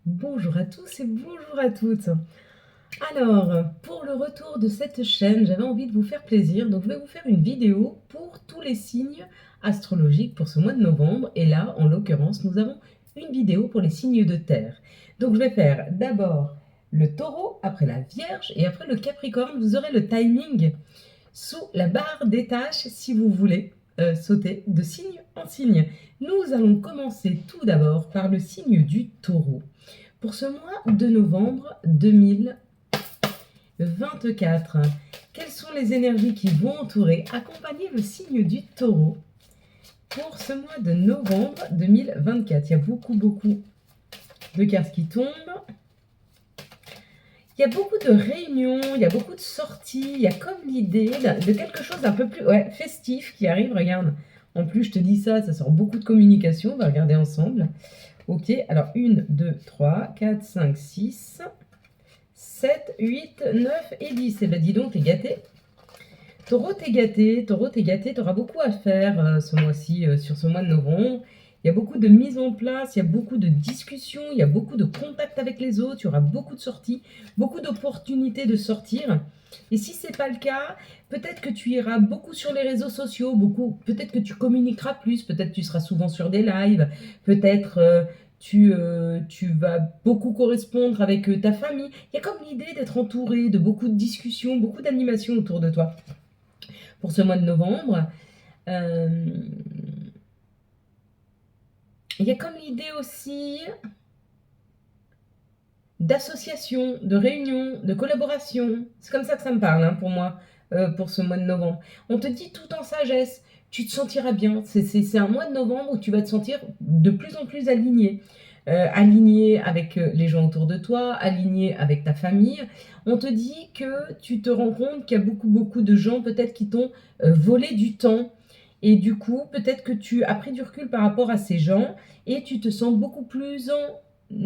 Bonjour à tous et bonjour à toutes. Alors, pour le retour de cette chaîne, j'avais envie de vous faire plaisir, donc je vais vous faire une vidéo pour tous les signes astrologiques pour ce mois de novembre. Et là, en l'occurrence, nous avons une vidéo pour les signes de terre. Donc je vais faire d'abord le taureau, après la vierge et après le capricorne. Vous aurez le timing sous la barre des tâches si vous voulez sauter de signe en signe. Nous allons commencer tout d'abord par le signe du taureau. Pour ce mois de novembre 2024, quelles sont les énergies qui vont entourer, accompagner le signe du taureau pour ce mois de novembre 2024? Il y a beaucoup de cartes qui tombent. Il y a beaucoup de réunions, il y a beaucoup de sorties, il y a comme l'idée de quelque chose d'un peu plus festif qui arrive. Regarde, en plus je te dis ça, ça sort beaucoup de communication, on va regarder ensemble. Ok, alors 1, 2, 3, 4, 5, 6, 7, 8, 9 et 10. Eh ben dis donc, t'es gâté. Taureau, t'es gâté. Taureau, t'es gâté. T'auras beaucoup à faire ce mois-ci, sur ce mois de novembre. Il y a beaucoup de mise en place, il y a beaucoup de discussions, il y a beaucoup de contacts avec les autres, il y aura beaucoup de sorties, beaucoup d'opportunités de sortir. Et si ce n'est pas le cas, peut-être que tu iras beaucoup sur les réseaux sociaux, peut-être que tu communiqueras plus, peut-être que tu seras souvent sur des lives, peut-être tu vas beaucoup correspondre avec ta famille. Il y a comme l'idée d'être entouré de beaucoup de discussions, beaucoup d'animations autour de toi. Pour ce mois de novembre, euh, il y a comme l'idée aussi d'association, de réunion, de collaboration. C'est comme ça que ça me parle pour moi, pour ce mois de novembre. On te dit tout en sagesse, tu te sentiras bien. C'est un mois de novembre où tu vas te sentir de plus en plus aligné. Aligné avec les gens autour de toi, aligné avec ta famille. On te dit que tu te rends compte qu'il y a beaucoup de gens peut-être qui t'ont volé du temps. Et du coup, peut-être que tu as pris du recul par rapport à ces gens et tu te sens beaucoup plus en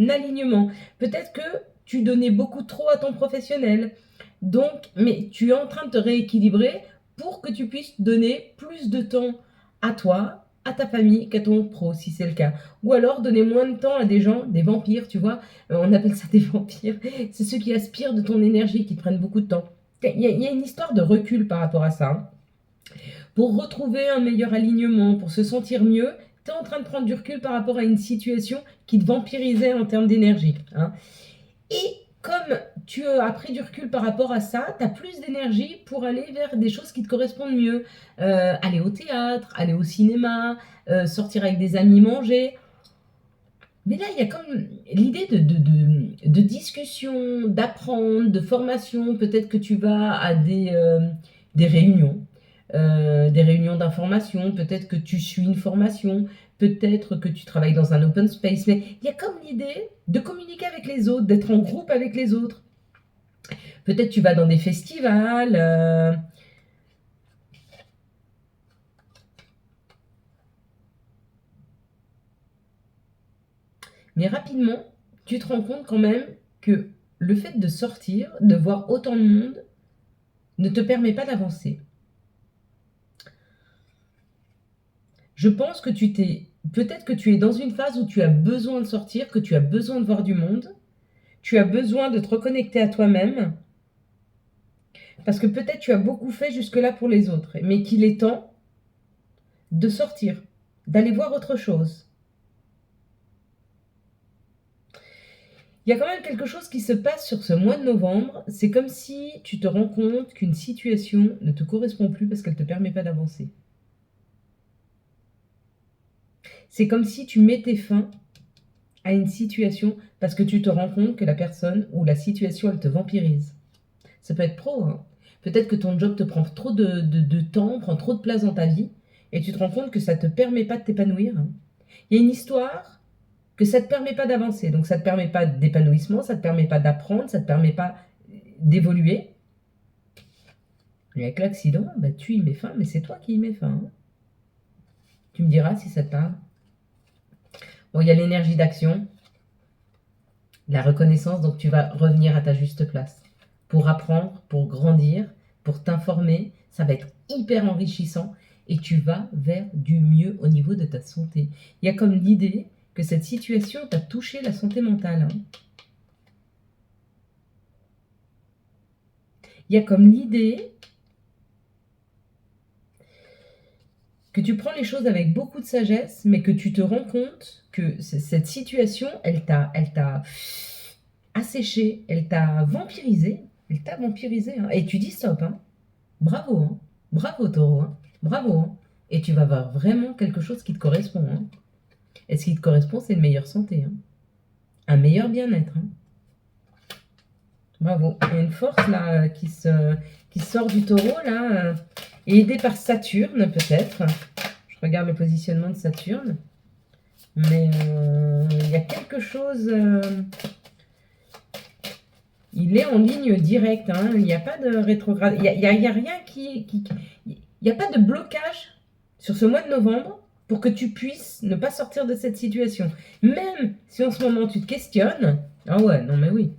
alignement. Peut-être que tu donnais beaucoup trop à ton professionnel. Donc, mais tu es en train de te rééquilibrer pour que tu puisses donner plus de temps à toi, à ta famille, qu'à ton pro, si c'est le cas. Ou alors donner moins de temps à des gens, des vampires, tu vois. On appelle ça des vampires. C'est ceux qui aspirent de ton énergie, qui te prennent beaucoup de temps. Il y a une histoire de recul par rapport à ça. Pour retrouver un meilleur alignement, pour se sentir mieux, tu es en train de prendre du recul par rapport à une situation qui te vampirisait en termes d'énergie. Et comme tu as pris du recul par rapport à ça, tu as plus d'énergie pour aller vers des choses qui te correspondent mieux. Aller au théâtre, aller au cinéma, sortir avec des amis, manger. Mais là, il y a comme l'idée de discussion, d'apprendre, de formation. Peut-être que tu vas à des réunions d'information. Peut-être que tu suis une formation. Peut-être que tu travailles dans un open space. Mais il y a comme l'idée de communiquer avec les autres, d'être en groupe avec les autres. Peut-être tu vas dans des festivals. Mais rapidement, tu te rends compte quand même que le fait de sortir, de voir autant de monde, ne te permet pas d'avancer. Je pense que peut-être que tu es dans une phase où tu as besoin de sortir, que tu as besoin de voir du monde, tu as besoin de te reconnecter à toi-même, parce que peut-être tu as beaucoup fait jusque-là pour les autres, mais qu'il est temps de sortir, d'aller voir autre chose. Il y a quand même quelque chose qui se passe sur ce mois de novembre, c'est comme si tu te rends compte qu'une situation ne te correspond plus parce qu'elle ne te permet pas d'avancer. C'est comme si tu mettais fin à une situation parce que tu te rends compte que la personne ou la situation, elle te vampirise. Ça peut être pro, hein. Peut-être que ton job te prend trop de temps, prend trop de place dans ta vie, et tu te rends compte que ça ne te permet pas de t'épanouir, hein. Il y a une histoire que ça ne te permet pas d'avancer. Donc ça ne te permet pas d'épanouissement, ça ne te permet pas d'apprendre, ça ne te permet pas d'évoluer. Et avec l'accident, bah, tu y mets fin, mais c'est toi qui y mets fin, hein. Tu me diras si ça te parle. Bon, il y a l'énergie d'action, la reconnaissance, donc tu vas revenir à ta juste place. Pour apprendre, pour grandir, pour t'informer, ça va être hyper enrichissant et tu vas vers du mieux au niveau de ta santé. Il y a comme l'idée que cette situation t'a touché la santé mentale, hein. Il y a comme l'idée que tu prends les choses avec beaucoup de sagesse, mais que tu te rends compte que cette situation, elle t'a asséché, elle t'a vampirisé, hein. Et tu dis stop, hein. Bravo, hein. Bravo taureau, hein. Bravo, hein. Et tu vas voir vraiment quelque chose qui te correspond, hein. Et ce qui te correspond, c'est une meilleure santé, hein. Un meilleur bien-être, hein. Bravo. Il y a une force là qui sort du taureau là, et aidée par Saturne peut-être. Je regarde le positionnement de Saturne, mais il y a quelque chose. Il est en ligne directe, hein. Il n'y a pas de rétrograde. Il y a rien il n'y a pas de blocage sur ce mois de novembre pour que tu puisses ne pas sortir de cette situation. Même si en ce moment tu te questionnes. Ah ouais, non mais oui.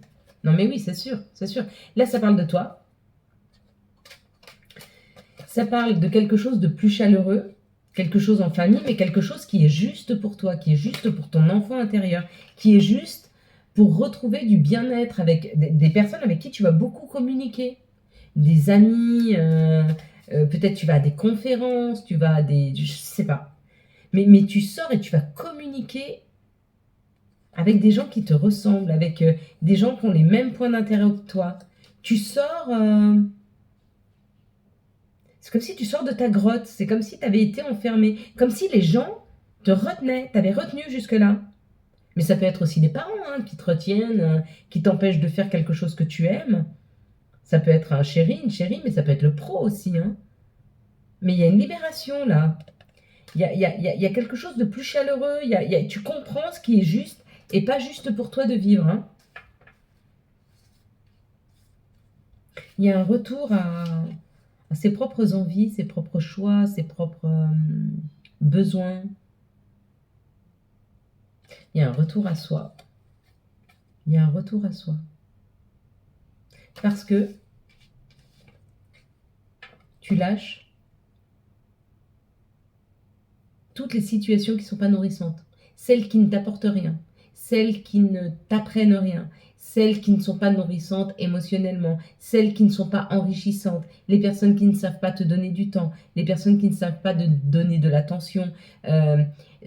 Non mais oui, c'est sûr, c'est sûr. Là, ça parle de toi. Ça parle de quelque chose de plus chaleureux, quelque chose en famille, mais quelque chose qui est juste pour toi, qui est juste pour ton enfant intérieur, qui est juste pour retrouver du bien-être avec des personnes avec qui tu vas beaucoup communiquer, des amis, peut-être tu vas à des conférences, tu vas à des... je sais pas. Mais tu sors et tu vas communiquer avec des gens qui te ressemblent, avec des gens qui ont les mêmes points d'intérêt que toi. Tu sors... c'est comme si tu sors de ta grotte, c'est comme si tu avais été enfermé, comme si les gens te retenaient, t'avaient retenu jusque-là. Mais ça peut être aussi des parents hein, qui te retiennent, qui t'empêchent de faire quelque chose que tu aimes. Ça peut être un chéri, une chérie, mais ça peut être le pro aussi, hein. Mais il y a une libération là. Il y a quelque chose de plus chaleureux. Tu comprends ce qui est juste et pas juste pour toi de vivre, hein. Il y a un retour à ses propres envies, ses propres choix, ses propres besoins. Il y a un retour à soi. Il y a un retour à soi. Parce que tu lâches toutes les situations qui ne sont pas nourrissantes, celles qui ne t'apportent rien, celles qui ne t'apprennent rien, celles qui ne sont pas nourrissantes émotionnellement, celles qui ne sont pas enrichissantes, les personnes qui ne savent pas te donner du temps, les personnes qui ne savent pas te donner de l'attention.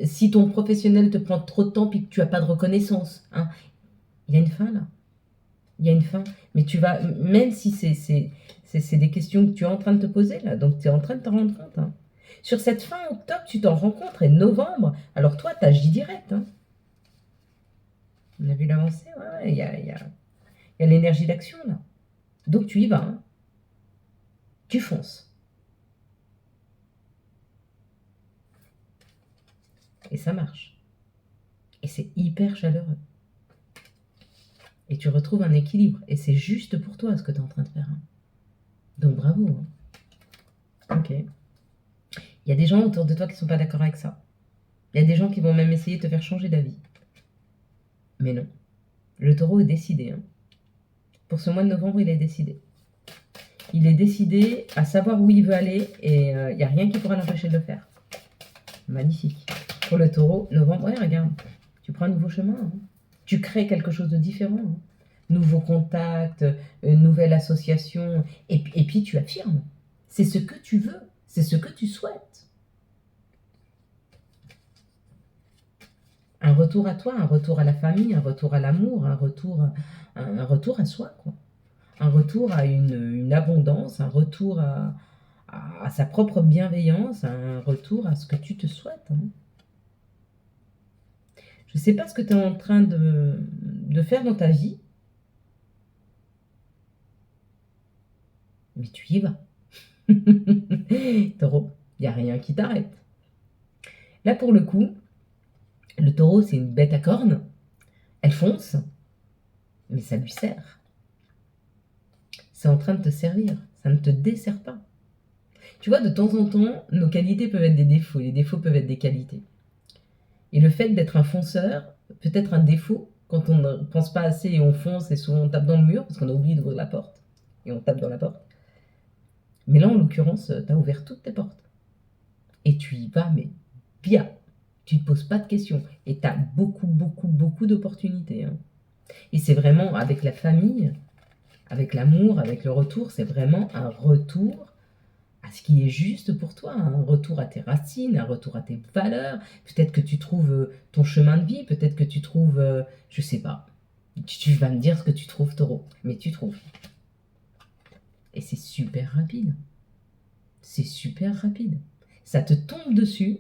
Si ton professionnel te prend trop de temps puis que tu n'as pas de reconnaissance, hein, il y a une fin là. Il y a une fin. Mais tu vas, même si c'est des questions que tu es en train de te poser là, donc tu es en train de t'en rendre compte, hein. Sur cette fin octobre, tu t'en rends compte, et novembre, alors toi, tu agis direct, hein. On a vu l'avancée, ouais, il y a l'énergie d'action là. Donc tu y vas, hein. Tu fonces. Et ça marche. Et c'est hyper chaleureux. Et tu retrouves un équilibre. Et c'est juste pour toi ce que tu es en train de faire, hein. Donc bravo, hein. Ok. Il y a des gens autour de toi qui ne sont pas d'accord avec ça. Il y a des gens qui vont même essayer de te faire changer d'avis. Mais non. Le taureau est décidé, hein. Pour ce mois de novembre, il est décidé. Il est décidé à savoir où il veut aller et il n'y a rien qui pourra l'empêcher de le faire. Magnifique. Pour le taureau, novembre, ouais, regarde. Tu prends un nouveau chemin, hein. Tu crées quelque chose de différent, hein. Nouveaux contacts, nouvelle association. Et puis tu affirmes. C'est ce que tu veux. C'est ce que tu souhaites. Un retour à toi, un retour à la famille, un retour à l'amour, un retour à soi, quoi. Un retour à une abondance, un retour à sa propre bienveillance, un retour à ce que tu te souhaites, hein. Je ne sais pas ce que tu es en train de faire dans ta vie, mais tu y vas. Taureau, il n'y a rien qui t'arrête. Là, pour le coup, le taureau, c'est une bête à cornes. Elle fonce, mais ça lui sert. C'est en train de te servir. Ça ne te dessert pas. Tu vois, de temps en temps, nos qualités peuvent être des défauts, et les défauts peuvent être des qualités. Et le fait d'être un fonceur peut être un défaut quand on ne pense pas assez et on fonce et souvent on tape dans le mur parce qu'on a oublié d'ouvrir la porte et on tape dans la porte. Mais là, en l'occurrence, tu as ouvert toutes tes portes. Et tu y vas, mais bien. Tu ne te poses pas de questions et tu as beaucoup, beaucoup, beaucoup d'opportunités, hein. Et c'est vraiment avec la famille, avec l'amour, avec le retour, c'est vraiment un retour à ce qui est juste pour toi, un retour à tes racines, un retour à tes valeurs. Peut-être que tu trouves ton chemin de vie, peut-être que tu trouves, je sais pas. Tu vas me dire ce que tu trouves, taureau, mais tu trouves. Et c'est super rapide. C'est super rapide. Ça te tombe dessus.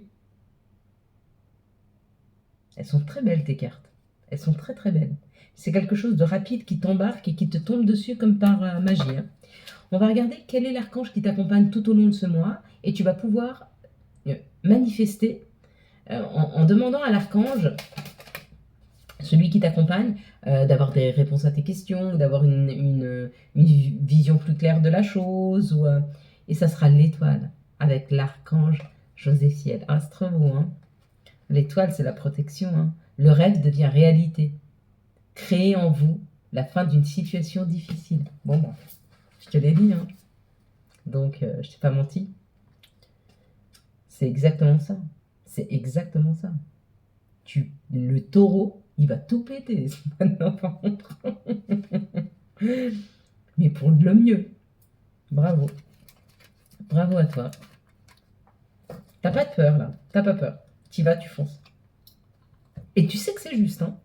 Elles sont très belles, tes cartes. Elles sont très très belles. C'est quelque chose de rapide qui t'embarque et qui te tombe dessus comme par magie, hein. On va regarder quel est l'archange qui t'accompagne tout au long de ce mois et tu vas pouvoir manifester en demandant à l'archange, celui qui t'accompagne, d'avoir des réponses à tes questions, d'avoir une vision plus claire de la chose. Et ça sera l'étoile avec l'archange Joséphiel. Ah, c'est trop beau, hein. L'étoile, c'est la protection, hein. Le rêve devient réalité. Créez en vous la fin d'une situation difficile. Bon, ben, je te l'ai dit, hein. Donc, je t'ai pas menti. C'est exactement ça. C'est exactement ça. Le taureau, il va tout péter maintenant, par contre. Mais pour le mieux. Bravo. Bravo à toi. T'as pas de peur, là. T'as pas peur. T'y vas, tu fonces. Et tu sais que c'est juste, hein.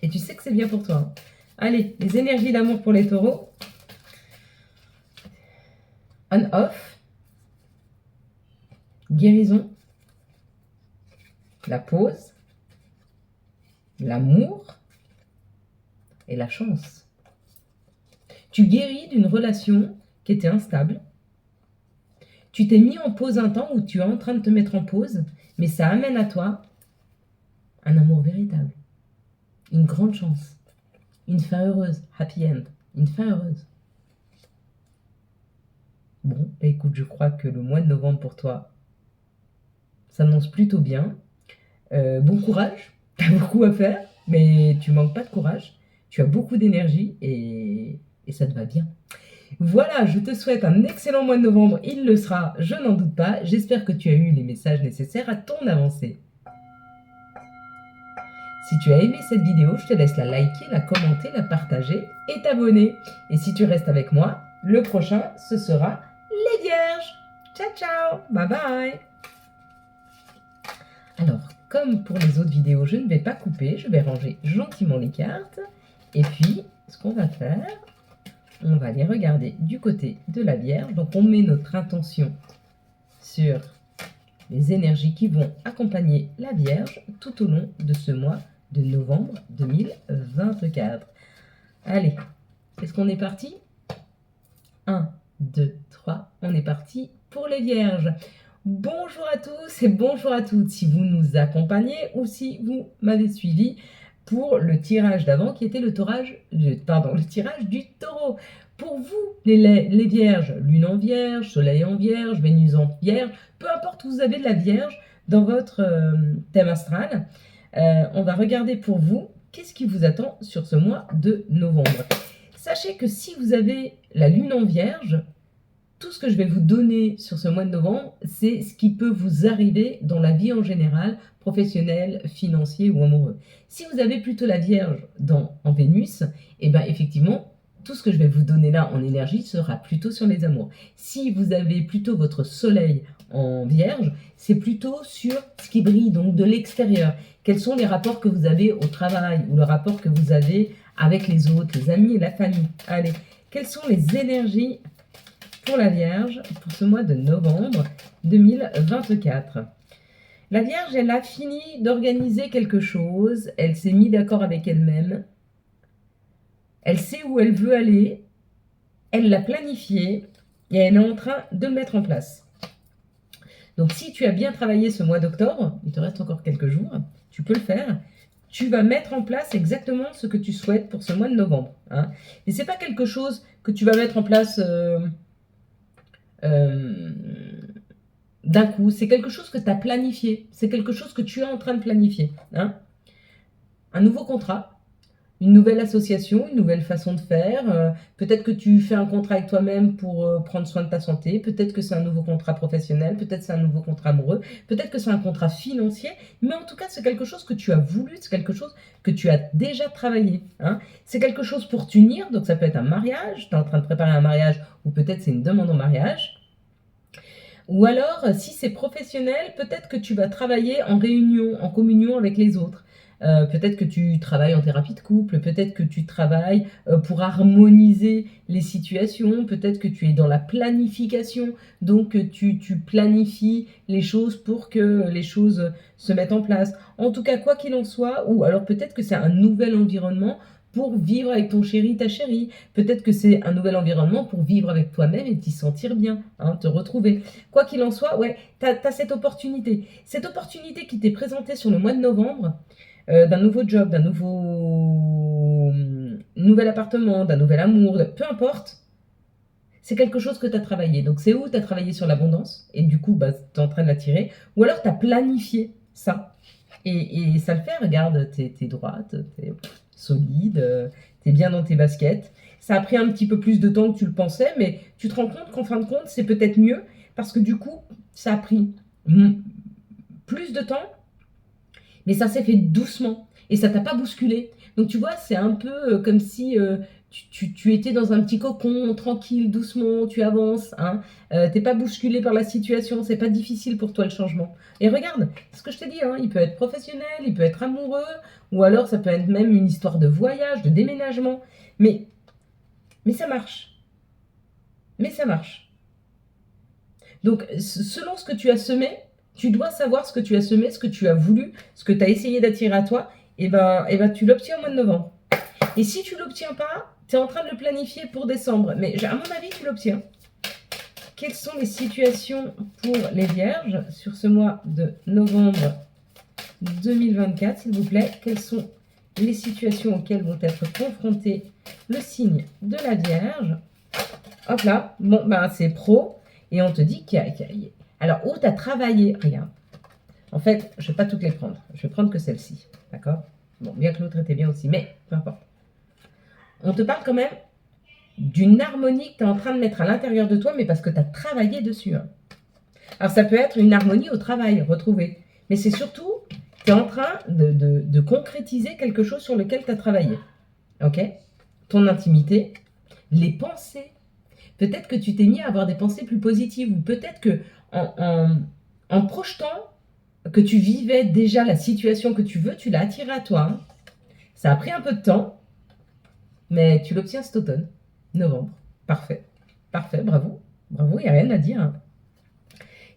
Et tu sais que c'est bien pour toi, hein. Allez, les énergies d'amour pour les taureaux. On-off. Guérison. La pause. L'amour. Et la chance. Tu guéris d'une relation qui était instable. Tu t'es mis en pause un temps où tu es en train de te mettre en pause, mais ça amène à toi un amour véritable, une grande chance, une fin heureuse, happy end, une fin heureuse. Bon, bah écoute, je crois que le mois de novembre pour toi s'annonce plutôt bien. Bon courage, tu as beaucoup à faire, mais tu manques pas de courage, tu as beaucoup d'énergie et ça te va bien. Voilà, je te souhaite un excellent mois de novembre, il le sera, je n'en doute pas. J'espère que tu as eu les messages nécessaires à ton avancée. Si tu as aimé cette vidéo, je te laisse la liker, la commenter, la partager et t'abonner. Et si tu restes avec moi, le prochain, ce sera les Vierges. Ciao, ciao, bye bye. Alors, comme pour les autres vidéos, je ne vais pas couper, je vais ranger gentiment les cartes. Et puis, ce qu'on va faire, on va les regarder du côté de la Vierge. Donc, on met notre intention sur les énergies qui vont accompagner la Vierge tout au long de ce mois de novembre 2024. Allez, est-ce qu'on est parti? 1, 2, 3, on est parti pour les Vierges. Bonjour à tous et bonjour à toutes si vous nous accompagnez ou si vous m'avez suivi pour le tirage d'avant qui était le tirage du taureau. Pour vous, les Vierges, Lune en Vierge, Soleil en Vierge, Vénus en Vierge, peu importe où vous avez de la Vierge dans votre thème astral, on va regarder pour vous qu'est-ce qui vous attend sur ce mois de novembre. Sachez que si vous avez la Lune en Vierge, tout ce que je vais vous donner sur ce mois de novembre, c'est ce qui peut vous arriver dans la vie en général, professionnelle, financier ou amoureux. Si vous avez plutôt la Vierge en Vénus, et bien effectivement, tout ce que je vais vous donner là en énergie sera plutôt sur les amours. Si vous avez plutôt votre Soleil en Vierge, c'est plutôt sur ce qui brille, donc de l'extérieur. Quels sont les rapports que vous avez au travail ou le rapport que vous avez avec les autres, les amis et la famille. Allez, quelles sont les énergies pour la Vierge pour ce mois de novembre 2024? La Vierge, elle a fini d'organiser quelque chose, elle s'est mise d'accord avec elle-même, elle sait où elle veut aller, elle l'a planifié et elle est en train de le mettre en place. Donc si tu as bien travaillé ce mois d'octobre, il te reste encore quelques jours, tu peux le faire. Tu vas mettre en place exactement ce que tu souhaites pour ce mois de novembre, hein. Et ce n'est pas quelque chose que tu vas mettre en place d'un coup. C'est quelque chose que tu as planifié. C'est quelque chose que tu es en train de planifier, hein. Un nouveau contrat, une nouvelle association, une nouvelle façon de faire. Peut-être que tu fais un contrat avec toi-même pour prendre soin de ta santé. Peut-être que c'est un nouveau contrat professionnel. Peut-être c'est un nouveau contrat amoureux. Peut-être que c'est un contrat financier. Mais en tout cas, c'est quelque chose que tu as voulu. C'est quelque chose que tu as déjà travaillé. Hein. C'est quelque chose pour t'unir. Donc ça peut être un mariage. Tu es en train de préparer un mariage ou peut-être c'est une demande en mariage. Ou alors, si c'est professionnel, peut-être que tu vas travailler en réunion, en communion avec les autres. Peut-être que tu travailles en thérapie de couple, peut-être que tu travailles pour harmoniser les situations, peut-être que tu es dans la planification, donc tu planifies les choses pour que les choses se mettent en place. En tout cas, quoi qu'il en soit, ou alors peut-être que c'est un nouvel environnement pour vivre avec ton chéri, ta chérie. Peut-être que c'est un nouvel environnement pour vivre avec toi-même et t'y sentir bien, hein, te retrouver. Quoi qu'il en soit, ouais, tu as cette opportunité. Cette opportunité qui t'est présentée sur le mois de novembre, d'un nouveau job, d'un nouvel appartement, d'un nouvel amour, peu importe, c'est quelque chose que tu as travaillé. Donc c'est où tu as travaillé sur l'abondance, et du coup, bah, tu es en train de l'attirer, ou alors tu as planifié ça. Et ça le fait, regarde, tu es droite, tu es solide, tu es bien dans tes baskets. Ça a pris un petit peu plus de temps que tu le pensais, mais tu te rends compte qu'en fin de compte, c'est peut-être mieux, parce que du coup, ça a pris plus de temps, mais ça s'est fait doucement et ça t'a pas bousculé. Donc tu vois, c'est un peu comme si tu étais dans un petit cocon, tranquille, doucement, tu avances. Hein. T'es pas bousculé par la situation, c'est pas difficile pour toi le changement. Et regarde, ce que je t'ai dit, hein, il peut être professionnel, il peut être amoureux, ou alors ça peut être même une histoire de voyage, de déménagement. Mais ça marche. Mais ça marche. Donc, selon ce que tu as semé, tu dois savoir ce que tu as semé, ce que tu as voulu, ce que tu as essayé d'attirer à toi, et ben tu l'obtiens au mois de novembre. Et si tu ne l'obtiens pas, tu es en train de le planifier pour décembre. Mais à mon avis, tu l'obtiens. Quelles sont les situations pour les vierges sur ce mois de novembre 2024, s'il vous plaît? Quelles sont les situations auxquelles vont être confrontés le signe de la Vierge? Hop là, bon, ben c'est pro. Et on te dit qu'il y a... Alors, où tu as travaillé, regarde. En fait, je ne vais pas toutes les prendre. Je vais prendre que celle-ci. D'accord? Bon, bien que l'autre était bien aussi, mais peu importe. On te parle quand même d'une harmonie que tu es en train de mettre à l'intérieur de toi, mais parce que tu as travaillé dessus. Hein. Alors, ça peut être une harmonie au travail, retrouvée. Mais c'est surtout, tu es en train de concrétiser quelque chose sur lequel tu as travaillé. Ok? Ton intimité, les pensées. Peut-être que tu t'es mis à avoir des pensées plus positives, ou peut-être que en projetant que tu vivais déjà la situation que tu veux, tu l'as attirée à toi. Hein. Ça a pris un peu de temps, mais tu l'obtiens cet automne, novembre. Parfait, parfait, bravo, bravo, il n'y a rien à dire. Hein.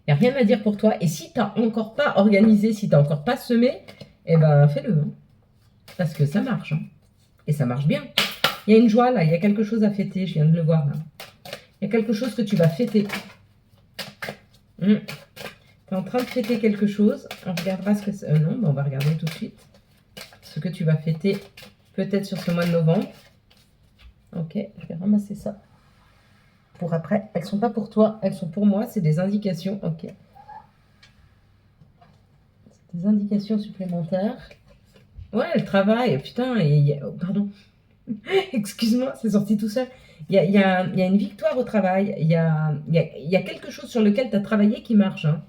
Il n'y a rien à dire pour toi. Et si tu n'as encore pas organisé, si tu n'as encore pas semé, eh ben fais-le. Hein. Parce que ça marche. Hein. Et ça marche bien. Il y a une joie là, il y a quelque chose à fêter, je viens de le voir là. Il y a quelque chose que tu vas fêter. Tu es en train de fêter quelque chose. On regardera ce que c'est. Non, on va regarder tout de suite. Ce que tu vas fêter peut-être sur ce mois de novembre. Ok, je vais ramasser ça. Pour après. Elles ne sont pas pour toi, elles sont pour moi. C'est des indications. Ok. C'est des indications supplémentaires. Ouais, le travail. Putain, pardon. Excuse-moi, c'est sorti tout seul. Il y a une victoire au travail. Il y a quelque chose sur lequel tu as travaillé qui marche. Hein.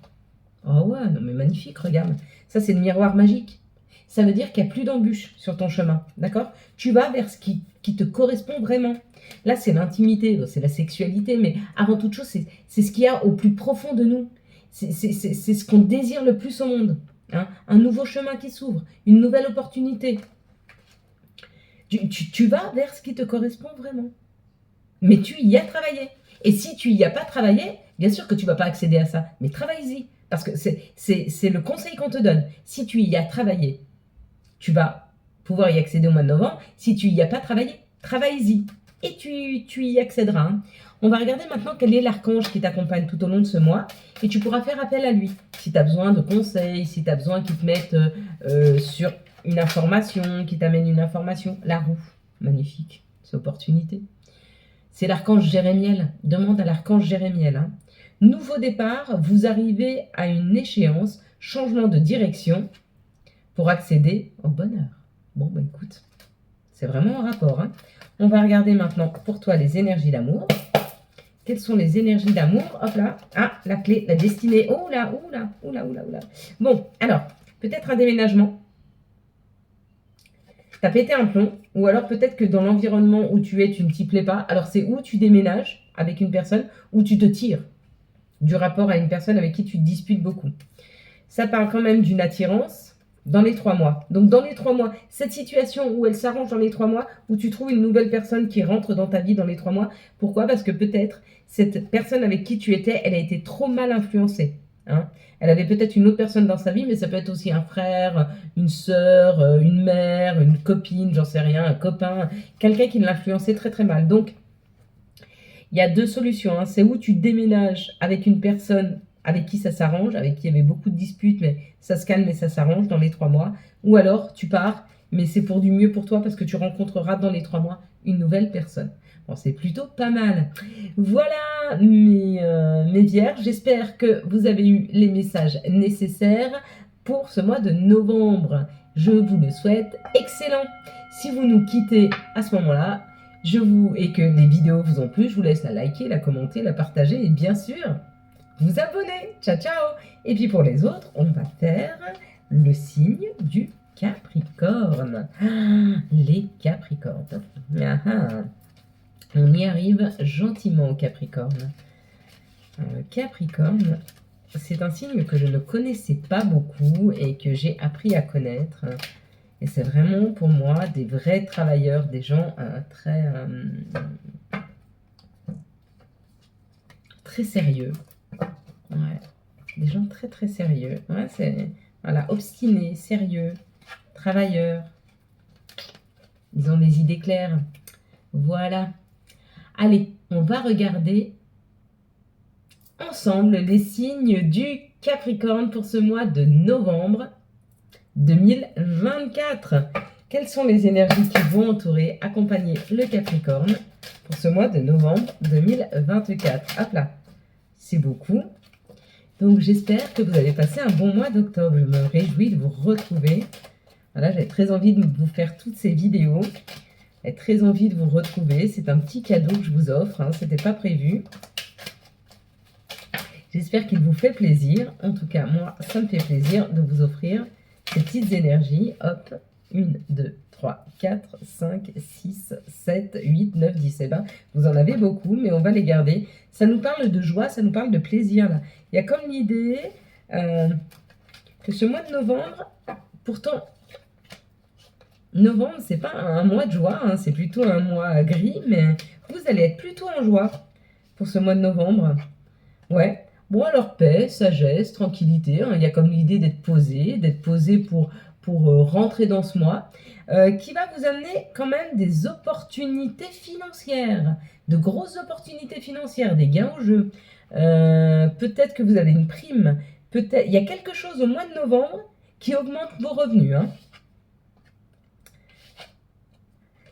Oh ouais, non mais magnifique, regarde. Ça, c'est le miroir magique. Ça veut dire qu'il n'y a plus d'embûches sur ton chemin. D'accord? Tu vas vers ce qui te correspond vraiment. Là, c'est l'intimité, c'est la sexualité, mais avant toute chose, c'est ce qu'il y a au plus profond de nous. C'est ce qu'on désire le plus au monde. Hein? Un nouveau chemin qui s'ouvre, une nouvelle opportunité. Tu vas vers ce qui te correspond vraiment. Mais tu y as travaillé. Et si tu n'y as pas travaillé, bien sûr que tu ne vas pas accéder à ça. Mais travaille-y. Parce que c'est le conseil qu'on te donne. Si tu y as travaillé, tu vas pouvoir y accéder au mois de novembre. Si tu n'y as pas travaillé, travaille-y. Et tu y accéderas. Hein. On va regarder maintenant quel est l'archange qui t'accompagne tout au long de ce mois. Et tu pourras faire appel à lui. Si tu as besoin de conseils, si tu as besoin qu'il te mette sur une information, qu'il t'amène une information. La roue, magnifique, c'est opportunité. C'est l'archange Jérémiel. Demande à l'archange Jérémiel. Hein. Nouveau départ, vous arrivez à une échéance, changement de direction pour accéder au bonheur. Bon, bah écoute, C'est vraiment un rapport, hein. On va regarder maintenant pour toi les énergies d'amour. Quelles sont les énergies d'amour? Hop là. Ah, la clé, la destinée. Oh là, oh là, oh là, oh là, oh là. Bon, alors, peut-être un déménagement. Tu as pété un plomb. Ou alors peut-être que dans l'environnement où tu es, tu ne t'y plais pas. Alors, c'est où tu déménages avec une personne, où tu te tires du rapport à une personne avec qui tu te disputes beaucoup. Ça parle quand même d'une attirance dans les 3 mois. Donc, dans les 3 mois, cette situation où elle s'arrange dans les 3 mois, où tu trouves une nouvelle personne qui rentre dans ta vie dans les 3 mois. Pourquoi? Parce que peut-être cette personne avec qui tu étais, elle a été trop mal influencée. Hein. Elle avait peut-être une autre personne dans sa vie, mais ça peut être aussi un frère, une sœur, une mère, une copine, j'en sais rien, un copain, quelqu'un qui l'influençait très très mal. Donc, il y a 2 solutions, hein. C'est où tu déménages avec une personne avec qui ça s'arrange, avec qui il y avait beaucoup de disputes, mais ça se calme et ça s'arrange dans les 3 mois. Ou alors, tu pars, mais c'est pour du mieux pour toi parce que tu rencontreras dans les 3 mois une nouvelle personne. Bon, c'est plutôt pas mal. Voilà mes vierges. J'espère que vous avez eu les messages nécessaires pour ce mois de novembre. Je vous le souhaite excellent. Si vous nous quittez à ce moment-là, et que les vidéos vous ont plu, je vous laisse la liker, la commenter, la partager et bien sûr, vous abonner. Ciao, ciao. Et puis pour les autres, on va faire le signe du Capricorne. Ah, les Capricornes. Ah, ah. On y arrive gentiment au Capricorne. Capricorne, c'est un signe que je ne connaissais pas beaucoup et que j'ai appris à connaître. Et c'est vraiment pour moi des vrais travailleurs, des gens très sérieux. Ouais, des gens très très sérieux. Ouais, c'est voilà, obstinés, sérieux, travailleurs. Ils ont des idées claires. Voilà. Allez, on va regarder ensemble les signes du Capricorne pour ce mois de novembre 2024. Quelles sont les énergies qui vont entourer, accompagner le Capricorne pour ce mois de novembre 2024? Hop là, c'est beaucoup. Donc j'espère que vous allez passer un bon mois d'octobre. Je me réjouis de vous retrouver. Voilà, j'avais très envie de vous faire toutes ces vidéos. J'ai très envie de vous retrouver. C'est un petit cadeau que je vous offre. Hein. Ce n'était pas prévu. J'espère qu'il vous fait plaisir. En tout cas, moi, ça me fait plaisir de vous offrir ces petites énergies. Hop, 1, 2, 3, 4, 5, 6, 7, 8, 9, 10. Eh ben, vous en avez beaucoup, mais on va les garder. Ça nous parle de joie, ça nous parle de plaisir. Là. Il y a comme l'idée que ce mois de novembre, pourtant, novembre, c'est pas un mois de joie, hein, c'est plutôt un mois gris, mais vous allez être plutôt en joie pour ce mois de novembre. Ouais. Bon, alors paix, sagesse, tranquillité. Hein, il y a comme l'idée d'être posé pour rentrer dans ce mois, qui va vous amener quand même des opportunités financières, de grosses opportunités financières, des gains au jeu. Peut-être que vous avez une prime. Peut-être, il y a quelque chose au mois de novembre qui augmente vos revenus. Hein.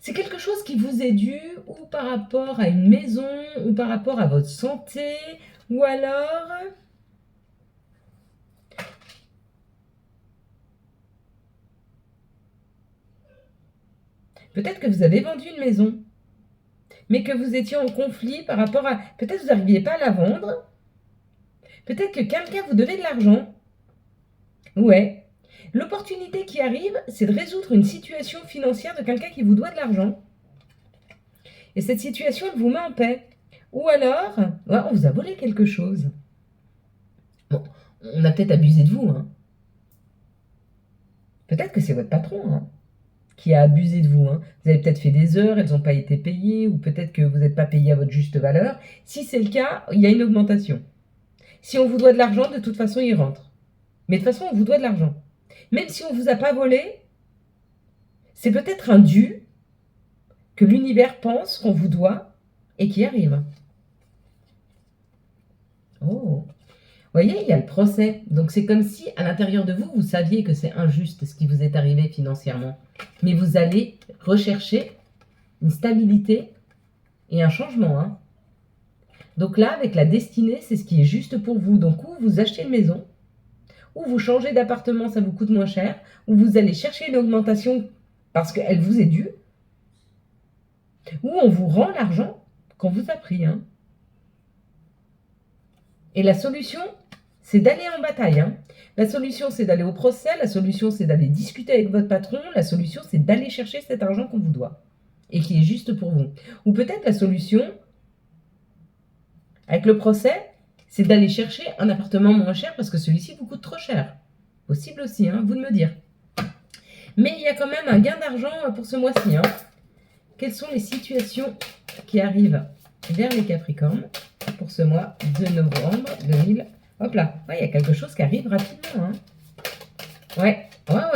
C'est quelque chose qui vous est dû ou par rapport à une maison, ou par rapport à votre santé, ou alors peut-être que vous avez vendu une maison, mais que vous étiez en conflit par rapport à... Peut-être que vous n'arriviez pas à la vendre. Peut-être que quelqu'un vous devait de l'argent. Ouais. L'opportunité qui arrive, c'est de résoudre une situation financière de quelqu'un qui vous doit de l'argent. Et cette situation, elle vous met en paix. Ou alors, ouais, on vous a volé quelque chose. Bon, on a peut-être abusé de vous. Hein. Peut-être que c'est votre patron hein, qui a abusé de vous. Hein. Vous avez peut-être fait des heures, elles n'ont pas été payées, ou peut-être que vous n'êtes pas payé à votre juste valeur. Si c'est le cas, il y a une augmentation. Si on vous doit de l'argent, de toute façon, il rentre. Mais de toute façon, on vous doit de l'argent. Même si on ne vous a pas volé, c'est peut-être un dû que l'univers pense qu'on vous doit et qui arrive. Oh, vous voyez, il y a le procès. Donc c'est comme si à l'intérieur de vous, vous saviez que c'est injuste ce qui vous est arrivé financièrement. Mais vous allez rechercher une stabilité et un changement. Hein. Donc là, avec la destinée, c'est ce qui est juste pour vous. Donc ou vous achetez une maison, ou vous changez d'appartement, ça vous coûte moins cher, ou vous allez chercher une augmentation parce qu'elle vous est due, Ou on vous rend l'argent qu'on vous a pris. Hein. Et la solution, c'est d'aller en bataille. Hein. La solution, c'est d'aller au procès. La solution, c'est d'aller discuter avec votre patron. La solution, c'est d'aller chercher cet argent qu'on vous doit et qui est juste pour vous. Ou peut-être la solution, avec le procès, c'est d'aller chercher un appartement moins cher parce que celui-ci vous coûte trop cher. Possible aussi, hein, vous de me dire. Mais il y a quand même un gain d'argent pour ce mois-ci. Hein. Quelles sont les situations qui arrivent vers les Capricornes pour ce mois de novembre 2000? Hop là, ouais, il y a quelque chose qui arrive rapidement. Hein. Ouais,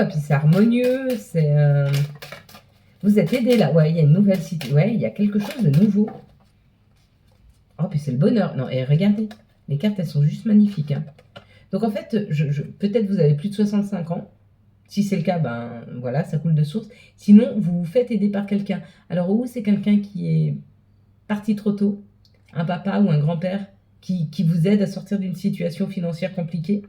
puis c'est harmonieux, c'est... Vous êtes aidé là, ouais, il y a une nouvelle situation, ouais, il y a quelque chose de nouveau. Oh, puis c'est le bonheur. Non, et regardez, les cartes, elles sont juste magnifiques. Hein. Donc en fait, peut-être vous avez plus de 65 ans. Si c'est le cas, ben voilà, ça coule de source. Sinon, vous vous faites aider par quelqu'un. Alors, ou c'est quelqu'un qui est parti trop tôt, un papa ou un grand-père qui vous aide à sortir d'une situation financière compliquée.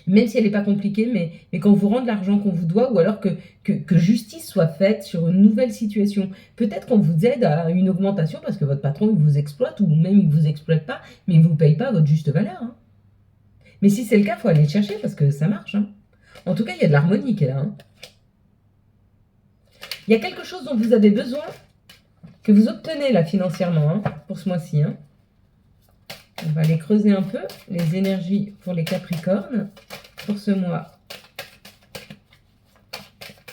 Même si elle n'est pas compliquée, mais qu'on vous rende l'argent qu'on vous doit, ou alors que justice soit faite sur une nouvelle situation. Peut-être qu'on vous aide à une augmentation parce que votre patron il vous exploite, ou même il ne vous exploite pas, mais il ne vous paye pas votre juste valeur. Hein. Mais si c'est le cas, il faut aller le chercher parce que ça marche. Hein. En tout cas, il y a de l'harmonie qui est là. Hein. Il y a quelque chose dont vous avez besoin, que vous obtenez là financièrement, hein, pour ce mois-ci. Hein. On va aller creuser un peu les énergies pour les Capricornes pour ce mois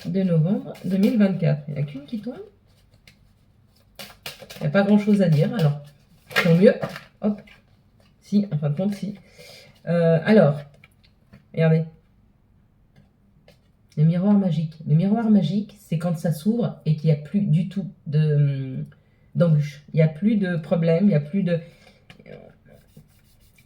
de novembre 2024. Il n'y en a qu'une qui tombe. Il n'y a pas grand-chose à dire, alors tant mieux. Hop, si, en fin de compte, si. Alors, regardez. Le miroir magique. Le miroir magique, c'est quand ça s'ouvre et qu'il n'y a plus du tout d'embûches. Il n'y a plus de problème, il n'y a plus de...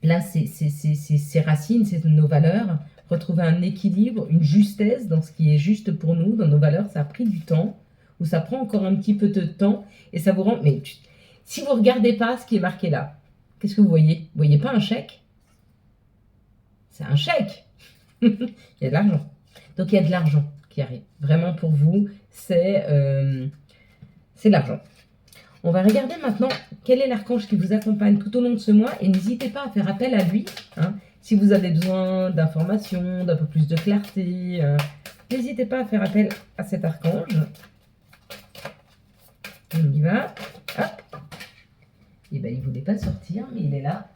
Là, c'est ses racines, c'est nos valeurs. Retrouver un équilibre, une justesse dans ce qui est juste pour nous, dans nos valeurs, ça a pris du temps, ou ça prend encore un petit peu de temps, et ça vous rend... Mais si vous ne regardez pas ce qui est marqué là, qu'est-ce que vous voyez? Vous ne voyez pas un chèque? C'est un chèque. Il y a de l'argent. Donc, il y a de l'argent qui arrive. Vraiment, pour vous, c'est de l'argent. On va regarder maintenant quel est l'archange qui vous accompagne tout au long de ce mois. Et n'hésitez pas à faire appel à lui. Hein, si vous avez besoin d'informations, d'un peu plus de clarté, n'hésitez pas à faire appel à cet archange. On y va. Hop. Et bien, il ne voulait pas sortir, mais il est là.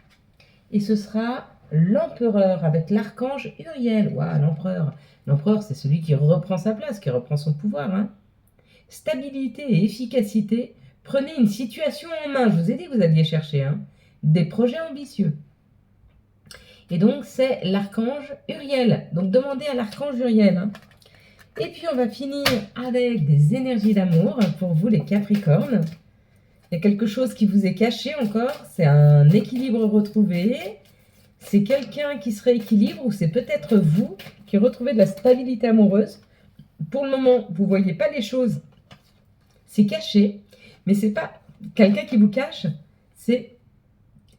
Et ce sera l'empereur avec l'archange Uriel. Waouh, l'empereur. L'empereur, c'est celui qui reprend sa place, qui reprend son pouvoir. Hein. Stabilité et efficacité. Prenez une situation en main. Je vous ai dit que vous alliez chercher des projets ambitieux. Et donc, c'est l'archange Uriel. Donc, demandez à l'archange Uriel. Hein. Et puis, on va finir avec des énergies d'amour pour vous, les Capricornes. Il y a quelque chose qui vous est caché encore. C'est un équilibre retrouvé. C'est quelqu'un qui se rééquilibre ou c'est peut-être vous qui retrouvez de la stabilité amoureuse. Pour le moment, vous ne voyez pas les choses. C'est caché. Mais ce n'est pas quelqu'un qui vous cache, c'est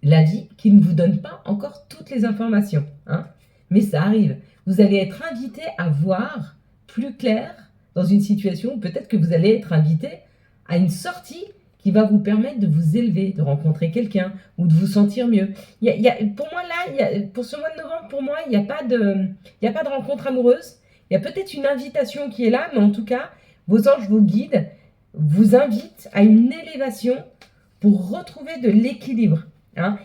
la vie qui ne vous donne pas encore toutes les informations. Hein. Mais ça arrive. Vous allez être invité à voir plus clair dans une situation où peut-être que vous allez être invité à une sortie qui va vous permettre de vous élever, de rencontrer quelqu'un ou de vous sentir mieux. Pour moi, là, pour ce mois de novembre, pour moi, il n'y a pas de rencontre amoureuse. Il y a peut-être une invitation qui est là, mais en tout cas, vos anges, vos guides vous invitent à une élévation pour retrouver de l'équilibre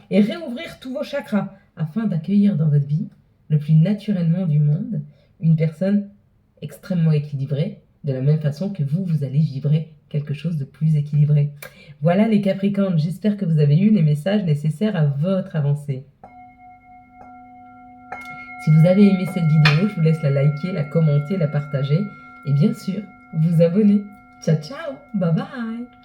et réouvrir tous vos chakras afin d'accueillir dans votre vie, le plus naturellement du monde, une personne extrêmement équilibrée, de la même façon que vous allez vibrer quelque chose de plus équilibré. Voilà les Capricornes, j'espère que vous avez eu les messages nécessaires à votre avancée. Si vous avez aimé cette vidéo, je vous laisse la liker, la commenter, la partager et bien sûr, vous abonner. Ciao, ciao, bye bye.